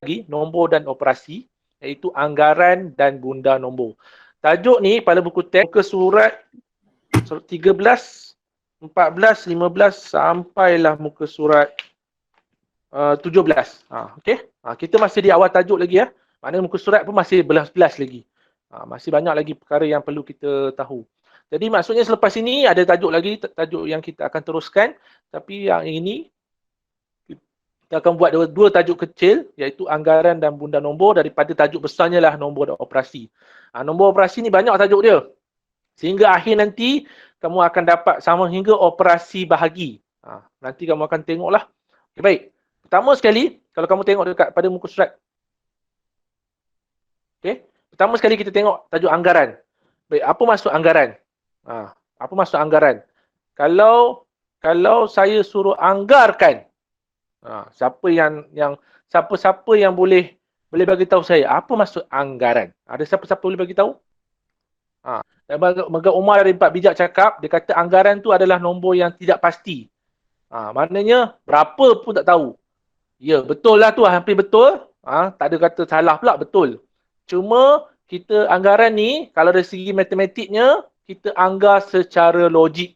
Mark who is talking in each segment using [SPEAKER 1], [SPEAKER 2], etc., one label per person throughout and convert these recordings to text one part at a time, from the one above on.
[SPEAKER 1] Lagi nombor dan operasi, iaitu anggaran dan bunda nombor. Tajuk ni pada buku teks muka surat 13, 14, 15 sampailah muka surat 17. Okey. Kita masih di awal tajuk lagi ya. Maknanya muka surat pun masih belas-belas lagi. Masih banyak lagi perkara yang perlu kita tahu. Jadi maksudnya selepas ini ada tajuk lagi, tajuk yang kita akan teruskan. Tapi yang ini kita akan buat dua tajuk kecil, iaitu anggaran dan bunda nombor, daripada tajuk besarnya lah nombor dan operasi. Nombor operasi ni banyak tajuk dia. Sehingga akhir nanti kamu akan dapat sama hingga operasi bahagi. Nanti kamu akan tengoklah. Okay, baik. Pertama sekali, kalau kamu tengok dekat pada muka surat. Okay. Pertama sekali kita tengok tajuk anggaran. Baik, apa maksud anggaran? Apa maksud anggaran? Kalau saya suruh anggarkan, siapa yang boleh bagi tahu saya apa maksud anggaran? Ada siapa-siapa boleh bagi tahu? Maka Umar dari 4 bijak cakap, dia kata anggaran tu adalah nombor yang tidak pasti. Maknanya berapa pun tak tahu. Ya, betul lah tu, hampir betul. Tak ada kata salah pula, betul. Cuma kita anggaran ni, kalau dari segi matematiknya, kita anggar secara logik.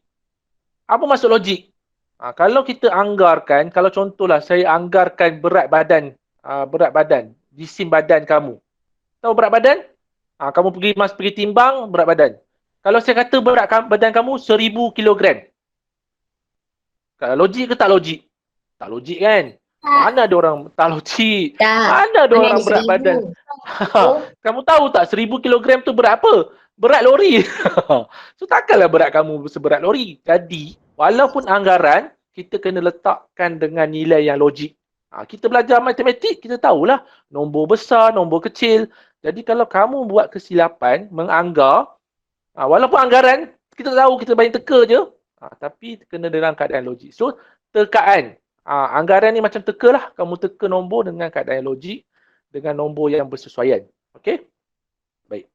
[SPEAKER 1] Apa maksud logik? Kalau kita anggarkan, kalau contohlah saya anggarkan berat badan, jisim badan kamu. Tahu berat badan? Kamu pergi timbang berat badan. Kalau saya kata berat badan kamu 1000 kilogram. Logik ke tak logik? Tak logik kan? Mana ada orang tak logik? Mana ada orang berat badan? Kamu tahu tak 1000 kilogram tu berat apa? Berat lori. So takkanlah berat kamu seberat lori. Jadi, walaupun anggaran, kita kena letakkan dengan nilai yang logik. Kita belajar matematik, kita tahulah nombor besar, nombor kecil. Jadi kalau kamu buat kesilapan, menganggar, walaupun anggaran, kita tahu kita banyak teka je, tapi kena dalam keadaan logik. So, tekaan. Anggaran ni macam teka lah. Kamu teka nombor dengan keadaan logik, dengan nombor yang bersesuaian. Okey? Baik.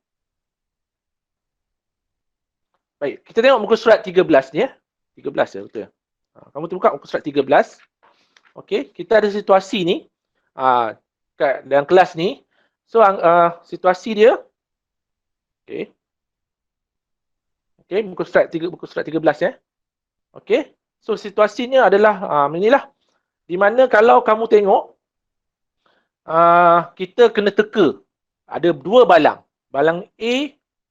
[SPEAKER 1] Baik, kita tengok muka surat 13 ni ya. 13 ya, betul. Kamu buka muka surat 13. Okey, kita ada situasi ni. Kat dalam kelas ni. So, situasi dia. Okey. Okey, muka surat 13 ya. Okey. So, situasinya adalah inilah. Di mana kalau kamu tengok, kita kena teka. Ada dua balang. Balang A,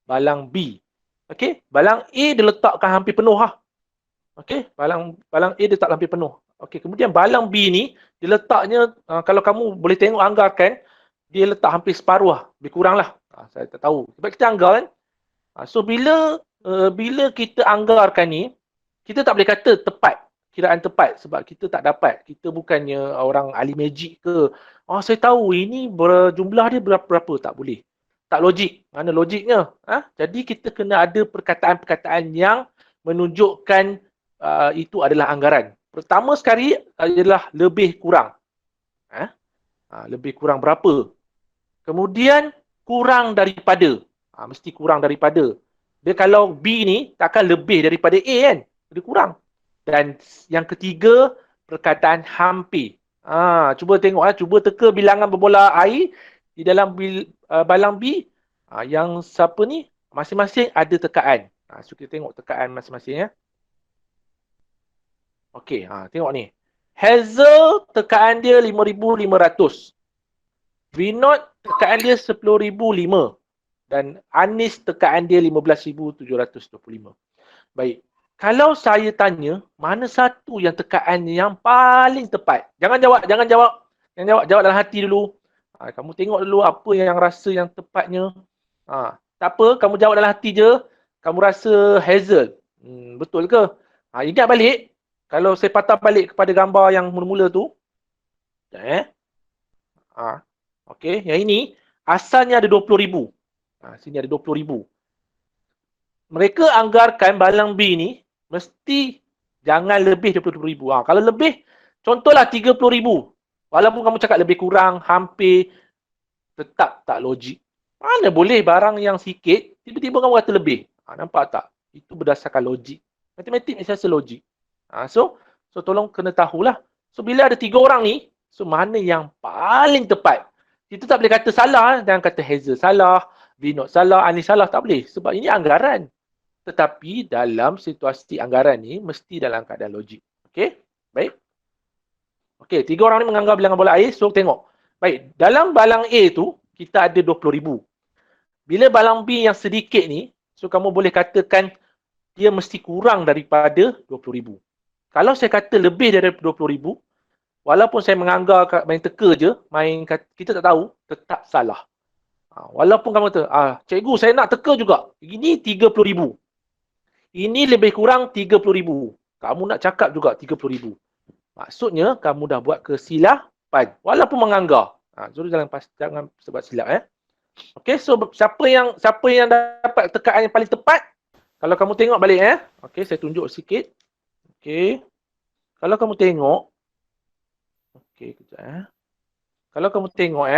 [SPEAKER 1] balang B. Okey, balang A diletakkan hampir penuh lah. Okey, balang A diletak hampir penuh. Okey, kemudian balang B ni diletaknya, kalau kamu boleh tengok anggarkan, dia letak hampir separuh lah. Lebih kurang lah. Saya tak tahu. Sebab kita anggar kan. So, bila kita anggarkan ni, kita tak boleh kata tepat. Kiraan tepat sebab kita tak dapat. Kita bukannya orang ahli magic ke. Saya tahu ini jumlah dia berapa. Tak boleh. Tak logik. Mana logiknya? Jadi kita kena ada perkataan-perkataan yang menunjukkan itu adalah anggaran. Pertama sekali adalah lebih kurang. Lebih kurang berapa? Kemudian kurang daripada. Mesti kurang daripada. Dia kalau B ni takkan lebih daripada A kan? Dia kurang. Dan yang ketiga, perkataan hampir. Cuba tengok, cuba teka bilangan berbola air di dalam balang B. Yang siapa ni, masing-masing ada tekaan. So kita tengok tekaan masing-masing ya. Okey, tengok ni. Hazel tekaan dia 5,500. Vinod tekaan dia 10,005. Dan Anis tekaan dia 15,725. Baik. Kalau saya tanya, mana satu yang tekaan yang paling tepat? Jangan jawab dalam hati dulu. Kamu tengok dulu apa yang rasa yang tepatnya. Tak apa, kamu jawab dalam hati je. Kamu rasa Hazel. Betul ke? Ingat balik. Kalau saya patah balik kepada gambar yang mula-mula tu. Okey, yang ini asalnya ada 20,000. Sini ada 20,000. Mereka anggarkan balang B ni mesti jangan lebih 20,000. Kalau lebih, contohlah 30,000. Walaupun kamu cakap lebih kurang, hampir, tetap tak logik. Mana boleh barang yang sikit, tiba-tiba kamu kata lebih. Nampak tak? Itu berdasarkan logik. Matematik ni siasat logik. So tolong kena tahulah. So bila ada 3 orang ni, so mana yang paling tepat? Kita tak boleh kata salah, jangan kata Hazel salah, Vinod salah, Anis salah, tak boleh. Sebab ini anggaran. Tetapi dalam situasi anggaran ni, mesti dalam keadaan logik. Okey? Baik. Okey, 3 orang ni menganggap bilangan bola air, so tengok. Baik, dalam balang A tu, kita ada 20,000. Bila balang B yang sedikit ni, so kamu boleh katakan dia mesti kurang daripada 20,000. Kalau saya kata lebih daripada 20,000, walaupun saya menganggar main teka je, kita tak tahu, tetap salah. Walaupun kamu kata, cikgu saya nak teka juga. Ini 30,000. Ini lebih kurang 30,000. Kamu nak cakap juga 30,000. Maksudnya, kamu dah buat kesilapan. Walaupun menganggar. So, jangan sebab silap. Okey, so siapa yang dapat tekaan yang paling tepat? Kalau kamu tengok balik. Okey, saya tunjuk sikit. Okey. Kalau kamu tengok. Okey, kejap. Kalau kamu tengok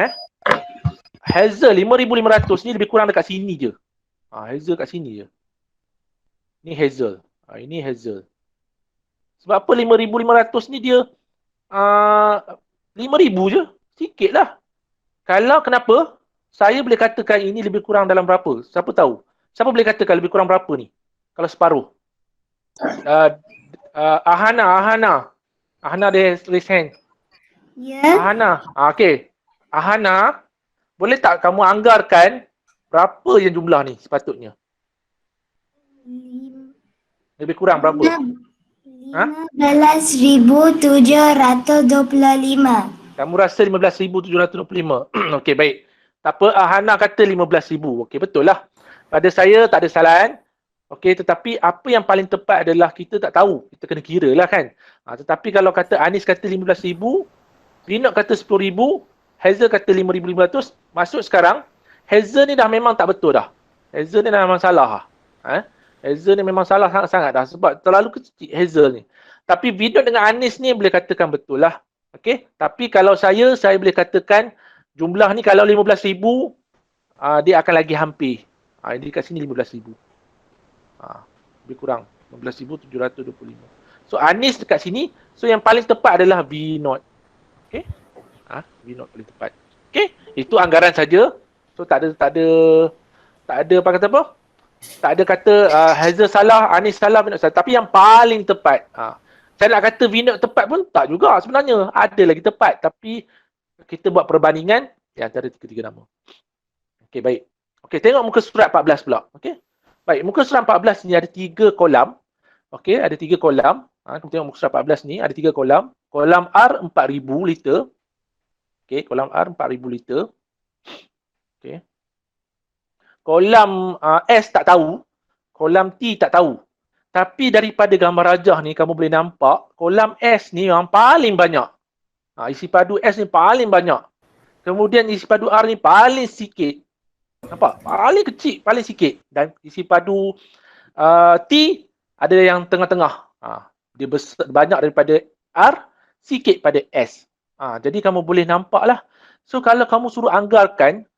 [SPEAKER 1] Hazel 5,500 ni lebih kurang dekat sini je. Hazel kat sini je. Ni Hazel. Ini Hazel. Sebab apa 5,500 ni dia 5,000 je. Sikit lah. Kalau kenapa? Saya boleh katakan ini lebih kurang dalam berapa? Siapa tahu? Siapa boleh katakan lebih kurang berapa ni? Kalau separuh. Ahana dia raise hand.
[SPEAKER 2] Ya.
[SPEAKER 1] Ahana. Okey. Ahana, boleh tak kamu anggarkan berapa yang jumlah ni sepatutnya? Lebih kurang berapa?
[SPEAKER 2] 15,725.
[SPEAKER 1] Kamu rasa 15,725. Okey, baik. Tak apa, Ahana kata 15,000. Okey, betul lah. Pada saya tak ada kesalahan. Okey, tetapi apa yang paling tepat adalah kita tak tahu. Kita kena kira lah kan. Tetapi kalau kata Anis kata 15,000, Vinod kata 10,000, Hazel kata 5,500, masuk sekarang, Hazel ni dah memang tak betul dah. Hazel ni dah memang salah. Hazel ni memang salah sangat-sangat dah. Sebab terlalu kecil Hazel ni. Tapi Vinod dengan Anis ni boleh katakan betul lah. Okey, tapi kalau saya boleh katakan jumlah ni kalau 15,000, dia akan lagi hampir. Ini kat sini 15,000. Lebih kurang 15,725. So Anis dekat sini, so yang paling tepat adalah V0. Okey? V0 paling tepat. Okey? Itu anggaran saja. So tak ada apa kata apa? Tak ada kata Hazel salah, Anis salah, Vinod salah. Tapi yang paling tepat. Saya nak kata Vinod tepat pun tak juga sebenarnya. Ada lagi tepat. Tapi kita buat perbandingan di antara tiga-tiga nama. Okey, baik. Okey, tengok muka surat 14 pula. Okey. Baik, muka surat 14 ni ada 3 kolam. Okey, ada 3 kolam. Kita tengok muka surat 14 ni ada 3 kolam. Kolam R 4,000 liter. Okey, kolam R 4,000 liter. Okey. Kolam S tak tahu. Kolam T tak tahu. Tapi daripada gambar rajah ni kamu boleh nampak kolam S ni yang paling banyak. Isi padu S ni paling banyak. Kemudian isi padu R ni paling sikit. Nampak? Paling kecil, paling sikit. Dan isi padu T ada yang tengah-tengah. Dia besar, banyak daripada R, sikit pada S. Jadi kamu boleh nampak lah. So kalau kamu suruh anggarkan,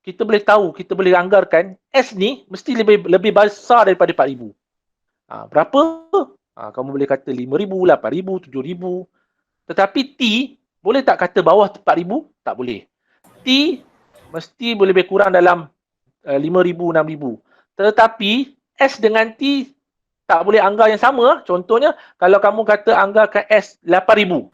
[SPEAKER 1] kita boleh tahu, kita boleh anggarkan S ni mesti lebih besar daripada 4,000. Berapa? Kamu boleh kata 5,000, 8,000, 7,000. Tetapi T, boleh tak kata bawah 4,000? Tak boleh. T mesti boleh lebih kurang dalam 5,000, 6,000. Tetapi S dengan T tak boleh anggar yang sama. Contohnya, kalau kamu kata anggarkan S 8,000.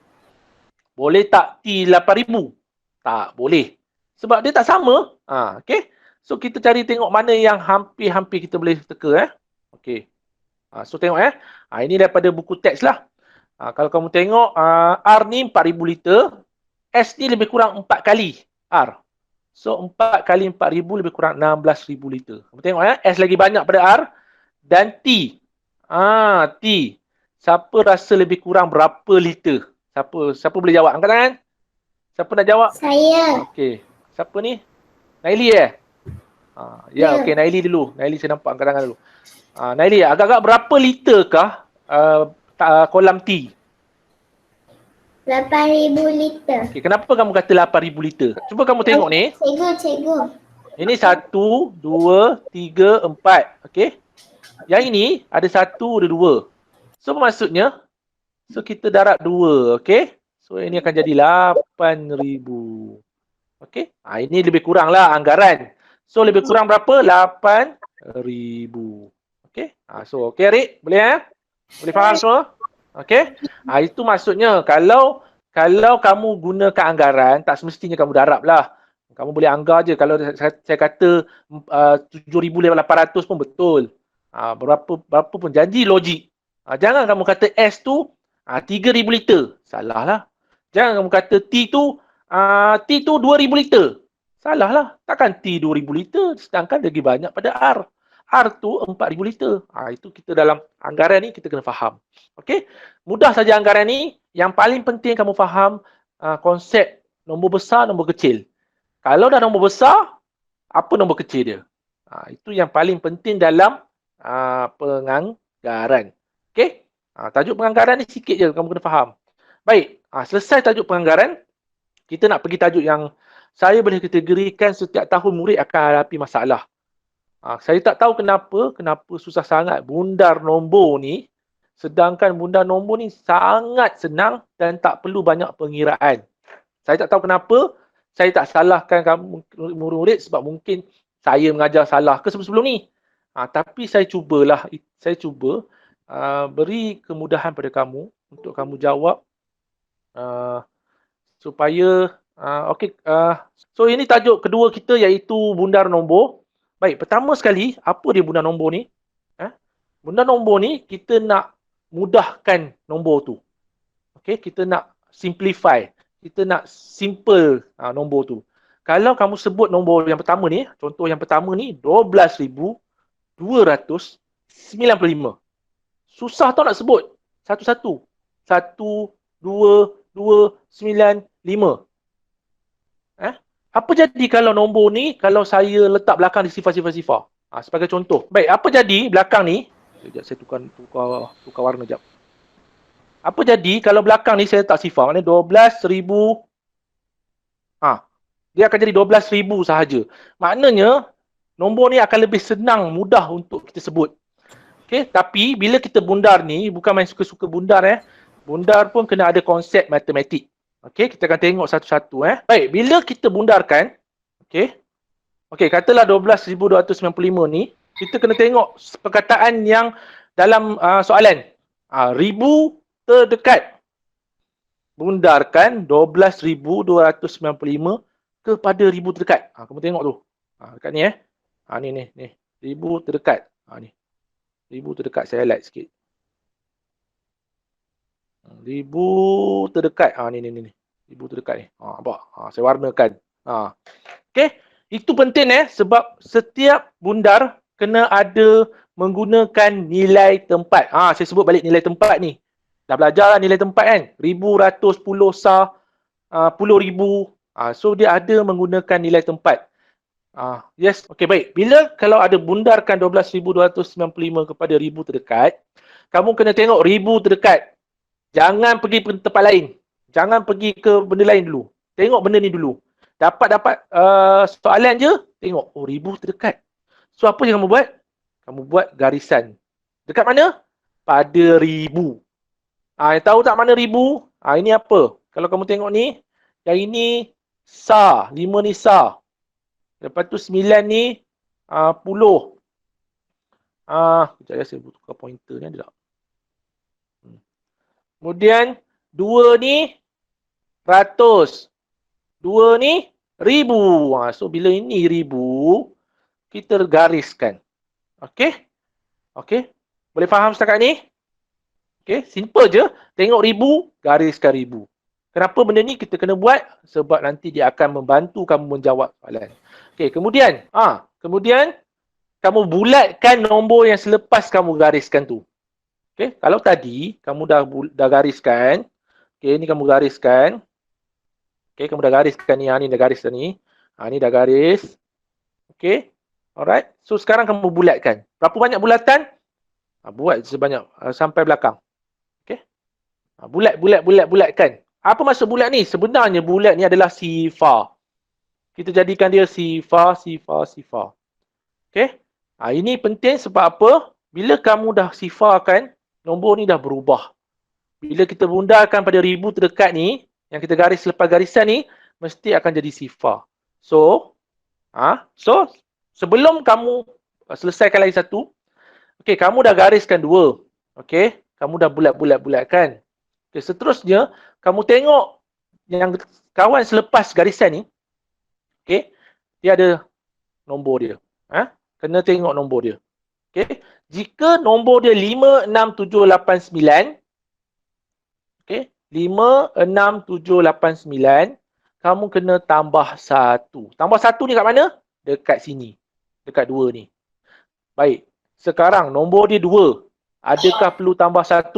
[SPEAKER 1] Boleh tak T 8,000? Tak boleh. Sebab dia tak sama. Okay? So, kita cari tengok mana yang hampir-hampir kita boleh teka. Okay. So, tengok ini daripada buku teks lah. Kalau kamu tengok, R ni 4,000 liter. S ni lebih kurang 4 kali R. So, 4 kali 4,000 lebih kurang 16,000 liter. Kamu tengok S lagi banyak pada R. Dan T. T. Siapa rasa lebih kurang berapa liter? Siapa boleh jawab? Angkat tangan. Siapa nak jawab?
[SPEAKER 2] Saya.
[SPEAKER 1] Okey. Siapa ni? Naili Ya, okey. Naili dulu. Naili saya nampak angkat tangan dulu. Naili, agak-agak berapa literkah kolam T?
[SPEAKER 2] 8,000 liter.
[SPEAKER 1] Okay, kenapa kamu kata 8,000 liter? Cuba kamu tengok ni.
[SPEAKER 2] Cikgu.
[SPEAKER 1] Ini 1, 2, 3, 4. Okey. Yang ini ada 1, ada 2. So maksudnya, so kita darab 2, okey? So ini akan jadi 8,000. Okey? Ini lebih kurang lah anggaran. So lebih kurang berapa? 8,000. Okey? So okey Arik, boleh Boleh faham semua? Okey? Itu maksudnya kalau kamu gunakan anggaran, tak semestinya kamu darab lah. Kamu boleh anggar je. Kalau saya kata 7,800 pun betul. Berapa pun janji logik. Jangan kamu kata S tu 3,000 liter. Salah lah. Jangan kamu kata T tu 2,000 liter. Salah lah. Takkan T 2,000 liter sedangkan lagi banyak pada R. R tu 4,000 liter. Itu kita dalam anggaran ni kita kena faham. Okey? Mudah saja anggaran ni. Yang paling penting kamu faham konsep nombor besar, nombor kecil. Kalau dah nombor besar, apa nombor kecil dia? Itu yang paling penting dalam penganggaran. Okey? Tajuk penganggaran ni sikit je kamu kena faham. Baik, selesai tajuk penganggaran, kita nak pergi tajuk yang saya boleh kategorikan setiap tahun murid akan hadapi masalah. Saya tak tahu kenapa susah sangat bundar nombor ni, sedangkan bundar nombor ni sangat senang dan tak perlu banyak pengiraan. Saya tak tahu kenapa, saya tak salahkan kamu murid-murid sebab mungkin saya mengajar salah ke sebelum ni. Tapi saya cuba beri kemudahan pada kamu untuk kamu jawab supaya okey. So ini tajuk kedua kita iaitu bundar nombor. Baik, pertama sekali, apa dia bundar nombor ni? Bundar nombor ni kita nak mudahkan nombor tu. Okey, kita nak simplify. Kita nak simple nombor tu. Kalau kamu sebut nombor yang pertama ni, contoh yang pertama ni 12,295. Susah tau nak sebut. Satu-satu. 1, 2, 2, 9, 5. Apa jadi kalau nombor ni, kalau saya letak belakang di sifar-sifar? Sebagai contoh. Baik, apa jadi belakang ni? Sekejap, saya tukar warna sekejap. Apa jadi kalau belakang ni saya letak sifar? Maknanya 12,000. Dia akan jadi 12,000 sahaja. Maknanya, nombor ni akan lebih senang, mudah untuk kita sebut. Okay? Tapi, bila kita bundar ni, bukan main suka-suka bundar. Bundar pun kena ada konsep matematik. Okey, kita akan tengok satu-satu. Baik, bila kita bundarkan, okey, katalah 12,295 ni, kita kena tengok perkataan yang dalam soalan. Ribu terdekat. Bundarkan 12,295 kepada ribu terdekat. Kamu tengok tu. Dekat ni ni. Ribu terdekat. Ni. Ribu terdekat, saya highlight sikit. Ribu terdekat. Ni. Ribu terdekat ni. Nampak? Saya warnakan. Okey. Itu penting sebab setiap bundar kena ada menggunakan nilai tempat. Saya sebut balik nilai tempat ni. Dah belajar lah nilai tempat kan. Ribu, ratus, puluh, sah, puluh ribu. So dia ada menggunakan nilai tempat. Yes. Okey, baik. Bila kalau ada bundarkan 12,295 kepada ribu terdekat, kamu kena tengok ribu terdekat. Jangan pergi ke tempat lain. Jangan pergi ke benda lain dulu. Tengok benda ni dulu. Dapat soalan je, tengok. Ribu terdekat. So, apa yang kamu buat? Kamu buat garisan. Dekat mana? Pada ribu. Yang tahu tak mana ribu? Ini apa? Kalau kamu tengok ni, yang ini sah. 5 ni sah. Lepas tu 9 ni 10. Sekejap ya, saya tukar pointer ni ada tak? Kemudian 2 ni 100. 2 ni 1000. So bila ini 1000, kita gariskan. Okey? Okey? Boleh faham setakat ni? Okey, simple je. Tengok 1000, gariskan 1000. Kenapa benda ni kita kena buat? Sebab nanti dia akan membantu kamu menjawab soalan. Okey, kemudian kamu bulatkan nombor yang selepas kamu gariskan tu. Okay, kalau tadi kamu dah gariskan, ni kamu gariskan. Kamu dah gariskan ni, ni dah garis ni. Ni dah garis. Alright. So sekarang kamu bulatkan. Berapa banyak bulatan? Buat sebanyak sampai belakang. Bulatkan. Apa maksud bulat ni? Sebenarnya bulat ni adalah sifar. Kita jadikan dia sifar. Ini penting sebab apa? bila kamu dah sifarkan, nombor ni dah berubah. Bila kita bundarkan pada ribu terdekat ni, yang kita garis lepas garisan ni, mesti akan jadi sifar. So sebelum kamu selesaikan lagi satu, okey, kamu dah gariskan 2. Okey, kamu dah bulat-bulatkan. Okey, seterusnya kamu tengok yang kawan selepas garisan ni, okey, dia ada nombor dia. Kena tengok nombor dia. Okey, jika nombor dia 5, 6, 7, 8, 9, okey, 5, 6, 7, 8, 9, kamu kena tambah 1. Tambah 1 ni kat mana? Dekat sini. Dekat 2 ni. Baik. Sekarang nombor dia 2. Adakah perlu tambah 1?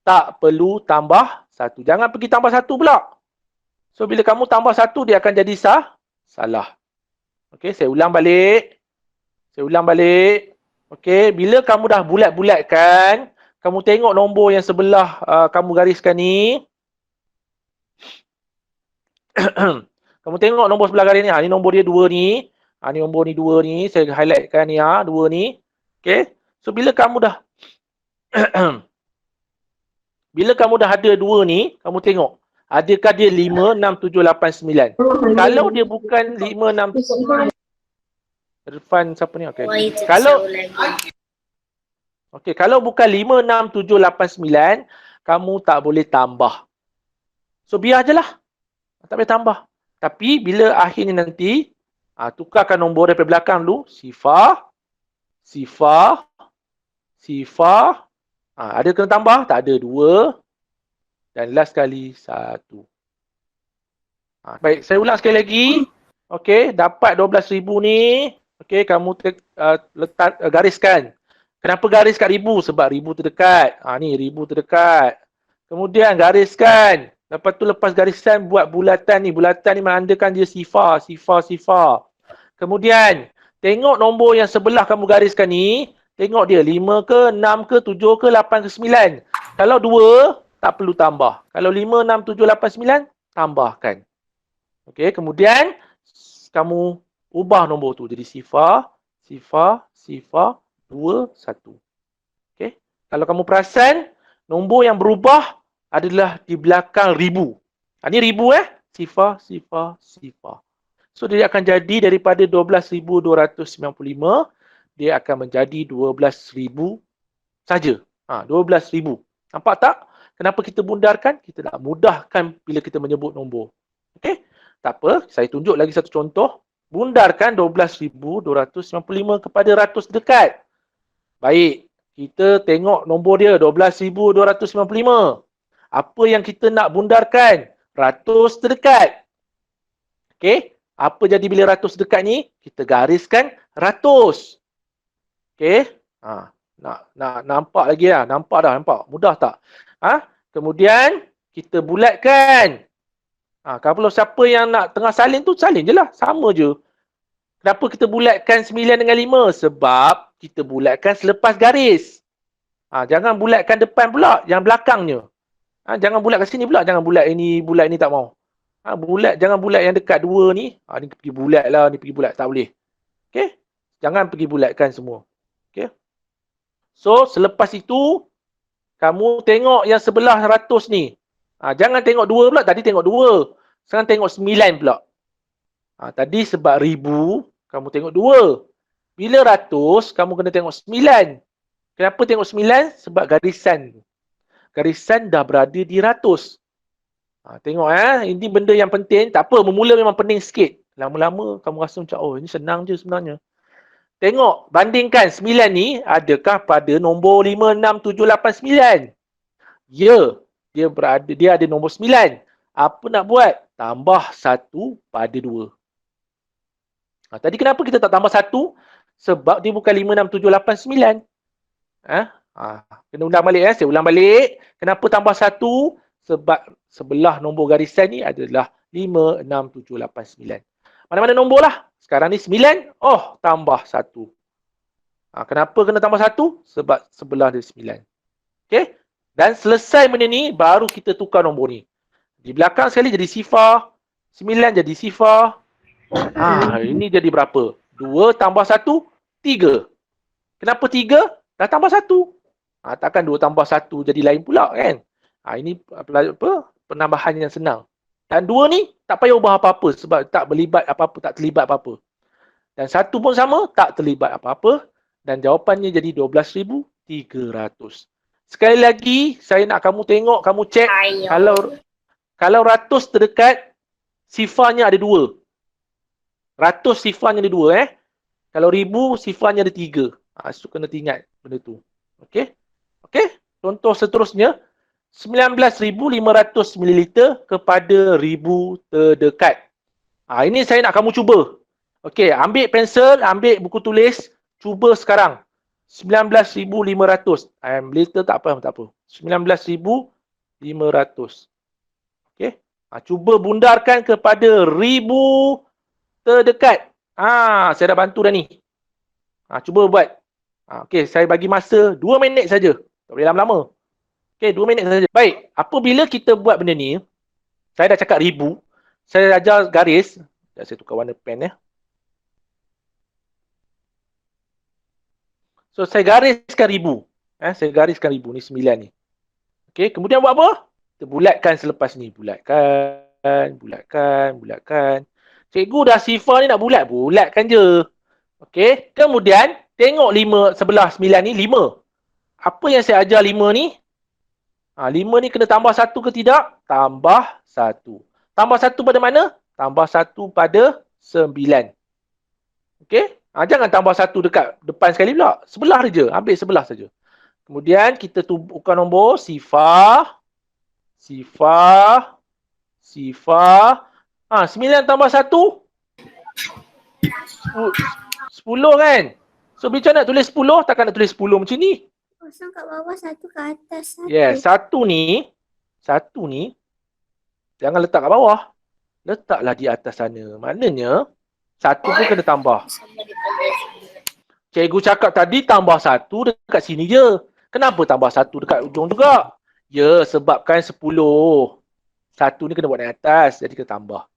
[SPEAKER 1] Tak perlu tambah 1. Jangan pergi tambah 1 pula. So bila kamu tambah 1, dia akan jadi salah. Okey, saya ulang balik. Okey, bila kamu dah bulat-bulatkan, kamu tengok nombor yang sebelah kamu gariskan ni. Kamu tengok nombor sebelah garis ni. Ni nombor dia 2 ni. Ni nombor ni 2 ni. Saya highlightkan ni 2 ni. Okey. So bila kamu dah bila kamu dah ada 2 ni, kamu tengok. Adakah dia 5, 6, 7, 8, 9? Kalau dia bukan 5, 6... Irfan siapa ni? Okey. Kalau bukan 5, 6, 7, 8, 9, kamu tak boleh tambah. So biar je lah. Tak boleh tambah. Tapi bila akhirnya nanti, tukarkan nombor daripada belakang dulu. Sifar. Ada kena tambah? Tak ada. 2. Dan last kali 1. Baik, saya ulang sekali lagi. Okey, dapat 12,000 ni. Okey, kamu letak gariskan. Kenapa garis kat 1000? Sebab 1000 terdekat. Ni 1000 terdekat. Kemudian gariskan. Lepas tu lepas garisan buat bulatan ni. Bulatan ni menandakan dia sifar. Kemudian tengok nombor yang sebelah kamu gariskan ni. Tengok dia 5 ke, 6 ke, 7 ke, 8 ke, 9. Kalau 2, tak perlu tambah. Kalau 5, 6, 7, 8, 9, tambahkan. Okey, kemudian kamu ubah nombor tu jadi sifar, 2, 1. Okey. Kalau kamu perasan, nombor yang berubah adalah di belakang 1000. Ni 1000 sifar. So dia akan jadi daripada 12,295, dia akan menjadi 12,000 saja. 12,000. Nampak tak? Kenapa kita bundarkan? Kita nak mudahkan bila kita menyebut nombor. Okey? Tak apa, saya tunjuk lagi satu contoh. Bundarkan 12,295 kepada ratus dekat. Baik, kita tengok nombor dia 12,295. Apa yang kita nak bundarkan? Ratus terdekat. Okey, apa jadi bila ratus dekat ni? Kita gariskan ratus. Okey, nak nampak lagi lah. Nampak dah, nampak. Mudah tak? Kemudian kita bulatkan. Kalau siapa yang nak tengah salin tu, salin je lah. Sama je. Kenapa kita bulatkan 9 dengan 5? Sebab kita bulatkan selepas garis. Jangan bulatkan depan pula, yang belakangnya. Jangan bulat kat sini pula. Jangan bulat ini tak mau. Jangan bulat yang dekat 2 ni. Ni pergi bulat lah, ni pergi bulat. Tak boleh. Okay? Jangan pergi bulatkan semua. Okay? So, selepas itu, kamu tengok yang sebelah 100 ni. Jangan tengok 2 pula. Tadi tengok 2. Sekarang tengok 9 pula. Tadi sebab 1000, kamu tengok 2. Bila 100, kamu kena tengok 9. Kenapa tengok 9? Sebab garisan. Garisan dah berada di 100. Tengok ini benda yang penting. Tak apa, memula memang pening sikit. Lama-lama kamu rasa macam, oh ini senang je sebenarnya. Tengok, bandingkan 9 ni adakah pada nombor 5, 6, 7, 8, 9? Ya, dia ada nombor 9. Apa nak buat? Tambah 1 pada 2. Tadi kenapa kita tak tambah 1? Sebab dia bukan 5, 6, 7, 8, 9. Kena ulang balik. Saya ulang balik. Kenapa tambah 1? Sebab sebelah nombor garisan ni adalah 5, 6, 7, 8, 9. Mana-mana nombor lah. Sekarang ni 9. Oh, tambah 1. Kenapa kena tambah 1? Sebab sebelah dia 9. Okay? Dan selesai benda ni, baru kita tukar nombor ni. Di belakang sekali jadi sifar. 9 jadi sifar. Ini jadi berapa? 2 tambah 1, 3. Kenapa 3? Dah tambah 1. Takkan 2 tambah 1 jadi lain pula kan. Ini penambahan yang senang. Dan 2 ni tak payah ubah apa-apa sebab tak berlibat apa-apa, tak terlibat apa-apa. Dan 1 pun sama, tak terlibat apa-apa. Dan jawapannya jadi 12,300. Sekali lagi, saya nak kamu tengok, kamu cek kalau ratus terdekat, sifarnya ada 2. Ratus sifarnya ada 2 Kalau 1000 sifarnya ada 3. So kena ingat benda tu. Okey? Okey? Contoh seterusnya, 19,500 ml kepada 1000 terdekat. Ini saya nak kamu cuba. Okey, ambil pensel, ambil buku tulis, cuba sekarang. 19,500. Later tak apa. 19,500. Okey. Cuba bundarkan kepada 1000 terdekat. Saya dah bantu dah ni. Cuba buat. Okey, saya bagi masa 2 minit saja. Tak boleh lama-lama. Okey, 2 minit saja. Baik, apabila kita buat benda ni, saya dah cakap 1000. Saya ajar garis. Saya tukar warna pen So, saya gariskan 1000. Saya gariskan 1000. Ni 9 ni. Okey, kemudian buat apa? Kita bulatkan selepas ni. Bulatkan. Cikgu dah sifar ni nak bulat. Bulatkan je. Okey, kemudian tengok 5 sebelah 9 ni 5. Apa yang saya ajar 5 ni? 5 ni kena tambah 1 ke tidak? Tambah 1. Tambah 1 pada mana? Tambah 1 pada 9. Okey? Jangan tambah 1 dekat depan sekali pula. Sebelah je. Ambil sebelah saja. Kemudian kita tukar nombor. Sifar. 9 tambah 1. 10 kan? So, bila nak tulis 10, takkan nak tulis 10 macam ni.
[SPEAKER 2] Kosong kat bawah, 1 kat atas. 1.
[SPEAKER 1] Yes, 1 ni, jangan letak kat bawah. Letaklah di atas sana. Maknanya, 1 pun kena tambah. Cikgu cakap tadi tambah 1 dekat sini je. Kenapa tambah 1 dekat ujung juga? Ya, sebabkan 10. 1 ni kena buat naik atas, jadi kena tambah.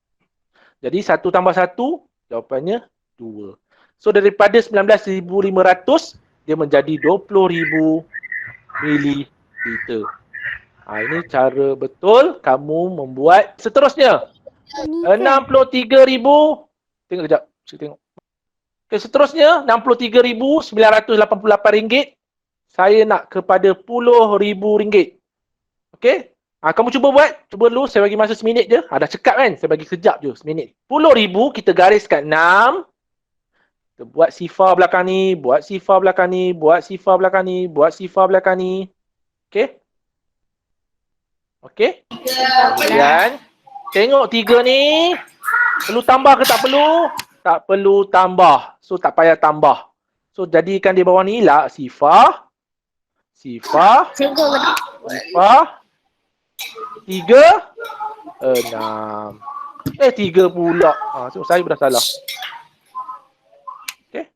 [SPEAKER 1] Jadi 1 tambah 1, jawapannya 2. So, daripada 19,500, dia menjadi 20,000 mililiter. Ini cara betul kamu membuat. Seterusnya, 63,000. Tengok kejap. Saya tengok. Okay, seterusnya, RM63,988. Saya nak kepada RM10,000. Okey? Kamu cuba buat. Cuba dulu. Saya bagi masa seminit je. Dah cekap kan? Saya bagi sekejap je. Seminit. RM10,000 kita gariskan 6. Kita buat sifar belakang ni. Buat sifar belakang ni. Buat sifar belakang ni. Buat sifar belakang ni. Okey? Okey? Kemudian, tengok 3 ni. Perlu tambah ke tak perlu? Tak perlu tambah. So, tak payah tambah. So, jadikan di bawah ni lah. Sifar. Sifar. Sifar. 3. 6. 3 pula. So, saya dah salah. Okey.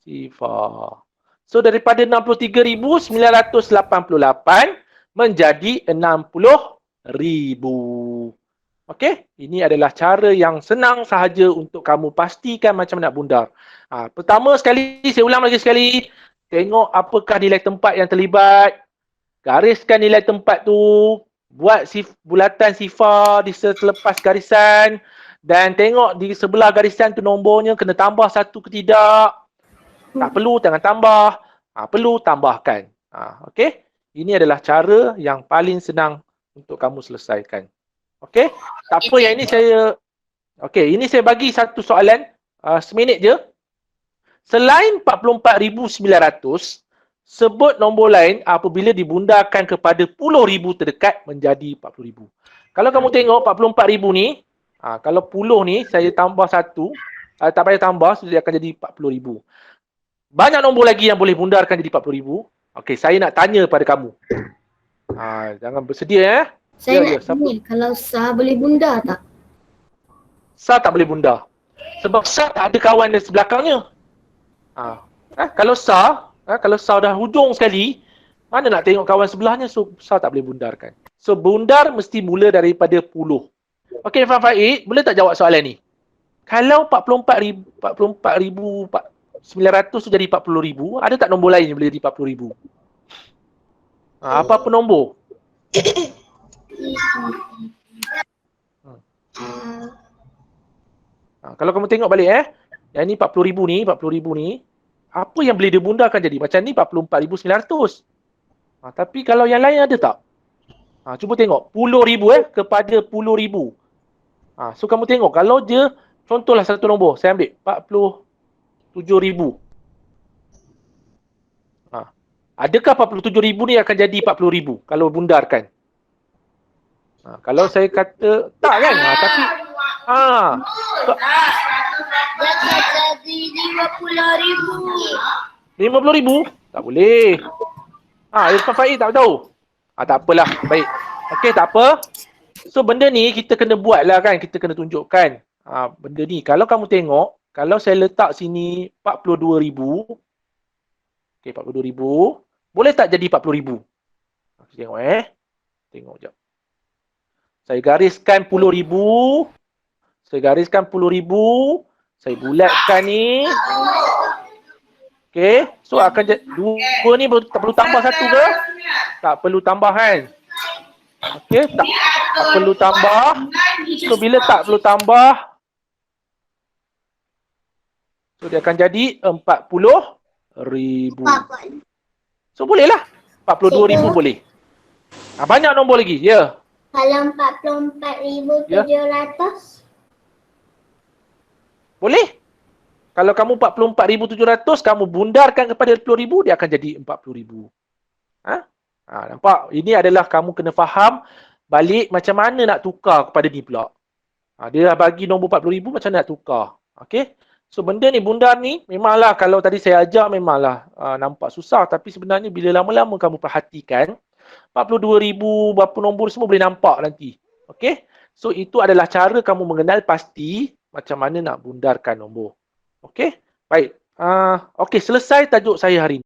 [SPEAKER 1] Sifar. So, daripada 63,988 menjadi 60,000. Okey, ini adalah cara yang senang sahaja untuk kamu pastikan macam mana nak bundar. Pertama sekali, saya ulang lagi sekali. Tengok apakah nilai tempat yang terlibat. Gariskan nilai tempat tu. Buat bulatan sifar di selepas garisan. Dan tengok di sebelah garisan tu nombornya kena tambah 1 ke tidak. Tak perlu, jangan tambah. Perlu, tambahkan. Okey, ini adalah cara yang paling senang untuk kamu selesaikan. Okey, tak apa yang ini saya... Okey, ini saya bagi satu soalan. Seminit je. Selain 44,900, sebut nombor lain apabila dibundarkan kepada puluh ribu terdekat menjadi 40,000. Kalau kamu tengok 44,000 ni, kalau puluh ni saya tambah 1, tak payah tambah, so dia akan jadi 40,000. Banyak nombor lagi yang boleh bundarkan jadi 40,000. Okey, saya nak tanya pada kamu. Jangan bersedia
[SPEAKER 2] Saya nak tanya, kalau sah boleh bundar tak?
[SPEAKER 1] Sah tak boleh bundar. Sebab sah tak ada kawan di sebelakangnya. Kalau sah dah hujung sekali, mana nak tengok kawan sebelahnya, so sah tak boleh bundarkan. So bundar mesti mula daripada 10. Okey, Irfan Faid, boleh tak jawab soalan ni? Kalau 44,000 900 tu jadi 40,000. Ada tak nombor lain yang boleh jadi 40,000? Apa nombor? Kalau kamu tengok balik yang ni 40,000 ni, 40,000 ni, apa yang boleh dibundarkan jadi? Macam ni 44,900. Tapi kalau yang lain ada tak? Cuba tengok. 10,000 kepada 10,000. So kamu tengok kalau dia, contohlah satu nombor, saya ambil 47,000. Adakah 47,000 ni akan jadi 40,000 kalau bundarkan? Kalau saya kata tak kan? Tapi
[SPEAKER 2] Dia akan jadi 50,000.
[SPEAKER 1] 50,000? Tak boleh. Irfan Faiz tak tahu? Tak apalah. Baik. Okey, tak apa. So benda ni kita kena buat lah kan. Kita kena tunjukkan. Benda ni. Kalau kamu tengok, kalau saya letak sini 42,000. Okey, 42,000. Boleh tak jadi 40,000? Tengok Tengok sekejap. Saya gariskan 10,000. Saya gariskan 10,000. Saya bulatkan ni. Okey. So akan jadi 2 ni tak perlu tambah 1 ke? Tak perlu tambah kan? Okey. Tak perlu tambah. So bila tak perlu tambah. So dia akan jadi 40,000. So boleh lah. 42,000 boleh. Banyak nombor lagi. Ya.
[SPEAKER 2] Kalau 44,700.
[SPEAKER 1] Boleh. Kalau kamu 44,700, kamu bundarkan kepada 10,000, dia akan jadi 40,000. Nampak? Ini adalah kamu kena faham balik macam mana nak tukar kepada ni pula. Dia dah bagi nombor 40,000, macam mana nak tukar. Okey? So benda ni, bundar ni, memanglah kalau tadi saya ajar memanglah nampak susah. Tapi sebenarnya bila lama-lama kamu perhatikan, 42,000 berapa nombor semua boleh nampak nanti. Okey? So itu adalah cara kamu mengenal pasti macam mana nak bundarkan nombor. Okey? Baik. Okey, selesai tajuk saya hari ini.